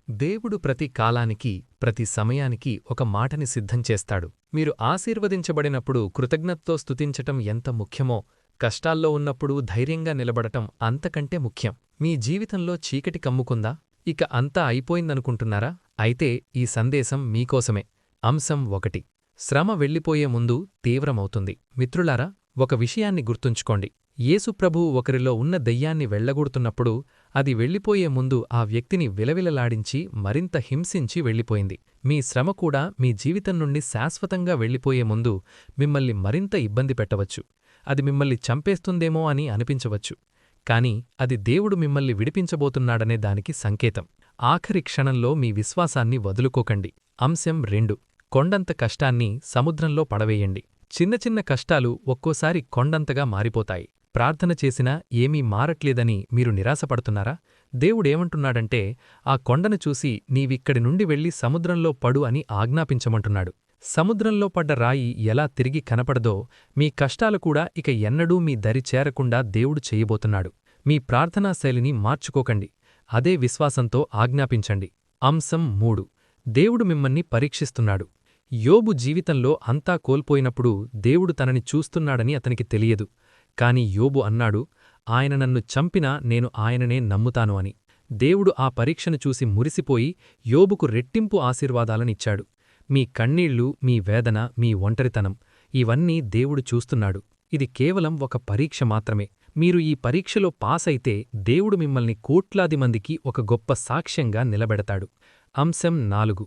దేవుడు ప్రతి కాలానికి, ప్రతి సమయానికి ఒక మాటని సిద్ధం చేస్తాడు. మీరు ఆశీర్వదించబడినప్పుడు కృతజ్ఞతతో స్తుతించటం ఎంత ముఖ్యమో, కష్టాల్లో ఉన్నప్పుడు ధైర్యంగా నిలబడటం అంతకంటే ముఖ్యం. మీ జీవితంలో చీకటి కమ్ముకుందా? ఇక అంతా అయిపోయిందనుకుంటున్నారా? అయితే ఈ సందేశం మీకోసమే. అంశం 1. శ్రమ వెళ్ళిపోయే ముందు తీవ్రమవుతుంది. మిత్రులారా, ఒక విషయాన్ని గుర్తుంచుకోండి. యేసుప్రభువు ఒకరిలో ఉన్న దెయ్యాన్ని వెళ్లగొడుతున్నప్పుడు అది వెళ్ళిపోయే ముందు ఆ వ్యక్తిని విలవిలలాడించి మరింత హింసించి వెళ్ళిపోయింది. మీ శ్రమ కూడా మీ జీవితం నుండి శాశ్వతంగా వెళ్ళిపోయే ముందు మిమ్మల్ని మరింత ఇబ్బంది పెట్టవచ్చు. అది మిమ్మల్ని చంపేస్తుందేమో అని అనిపించవచ్చు. కాని అది దేవుడు మిమ్మల్ని విడిపించబోతున్నాడనే దానికి సంకేతం. ఆఖరి క్షణంలో మీ విశ్వాసాన్ని వదులుకోకండి. అంశం 2. కొండంత కష్టాన్ని సముద్రంలో పడవేయండి. చిన్న చిన్న కష్టాలు ఒక్కోసారి కొండంతగా మారిపోతాయి. ప్రార్థన చేసినా ఏమీ మారట్లేదని మీరు నిరాశపడుతున్నారా? దేవుడేమంటున్నాడంటే, ఆ కొండను చూసి నీవిక్కడి నుండి వెళ్లి సముద్రంలో పడు అని ఆజ్ఞాపించమంటున్నాడు. సముద్రంలో పడ్డ రాయి ఎలా తిరిగి కనపడదో, మీ కష్టాలు కూడా ఇక ఎన్నడూ మీ దరి చేరకుండా దేవుడు చెయ్యబోతున్నాడు. మీ ప్రార్థనా శైలిని మార్చుకోకండి. అదే విశ్వాసంతో ఆజ్ఞాపించండి. అంశం 3. దేవుడు మిమ్మల్ని పరీక్షిస్తున్నాడు. యోబు జీవితంలో అంతా కోల్పోయినప్పుడు దేవుడు తనని చూస్తున్నాడని అతనికి తెలియదు. కాని యోబు అన్నాడు, ఆయన నన్ను చంపినా నేను ఆయననే నమ్ముతాను అని. దేవుడు ఆ పరీక్షను చూసి మురిసిపోయి యోబుకు రెట్టింపు ఆశీర్వాదాలనిచ్చాడు. మీ కన్నీళ్లు, మీ వేదన, మీ ఒంటరితనం ఇవన్నీ దేవుడు చూస్తున్నాడు. ఇది కేవలం ఒక పరీక్ష మాత్రమే. మీరు ఈ పరీక్షలో పాసైతే దేవుడు మిమ్మల్ని కోట్లాది మందికి ఒక గొప్ప సాక్ష్యంగా నిలబెడతాడు. అంశం 4.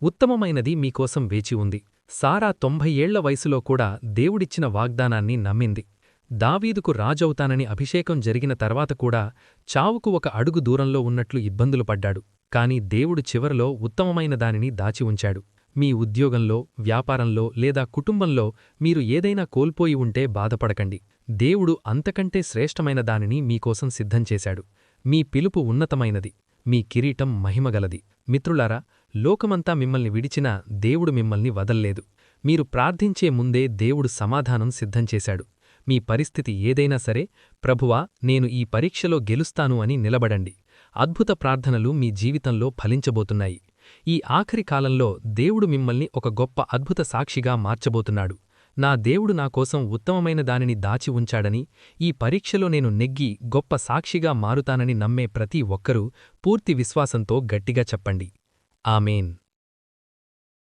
ఉత్తమమైనది మీకోసం వేచి ఉంది. సారా 90 ఏళ్ల వయసులో కూడా దేవుడిచ్చిన వాగ్దానాన్ని నమ్మింది. దావీదుకు రాజవుతానని అభిషేకం జరిగిన తర్వాత కూడా చావుకు ఒక అడుగు దూరంలో ఉన్నట్లు ఇబ్బందులు పడ్డాడు. కాని దేవుడు చివరలో ఉత్తమమైన దానిని దాచి ఉంచాడు. మీ ఉద్యోగంలో, వ్యాపారంలో లేదా కుటుంబంలో మీరు ఏదైనా కోల్పోయి ఉంటే బాధపడకండి. దేవుడు అంతకంటే శ్రేష్టమైన దానిని మీకోసం సిద్ధం చేశాడు. మీ పిలుపు ఉన్నతమైనది. మీ కిరీటం మహిమగలది. మిత్రులారా, లోకమంతా మిమ్మల్ని విడిచినా దేవుడు మిమ్మల్ని వదల్లేదు. మీరు ప్రార్థించే ముందే దేవుడు సమాధానం సిద్ధం చేశాడు. మీ పరిస్థితి ఏదైనా సరే, ప్రభువా, నేను ఈ పరీక్షలో గెలుస్తాను అని నిలబడండి. అద్భుత ప్రార్థనలు మీ జీవితంలో ఫలించబోతున్నాయి. ఈ ఆఖరి కాలంలో దేవుడు మిమ్మల్ని ఒక గొప్ప అద్భుత సాక్షిగా మార్చబోతున్నాడు. నా దేవుడు నా కోసం ఉత్తమమైన దానిని దాచి ఉంచాడని, ఈ పరీక్షలో నేను నెగ్గి గొప్ప సాక్షిగా మారుతానని నమ్మే ప్రతి ఒక్కరూ పూర్తి విశ్వాసంతో గట్టిగా చెప్పండి. ఆమేన్.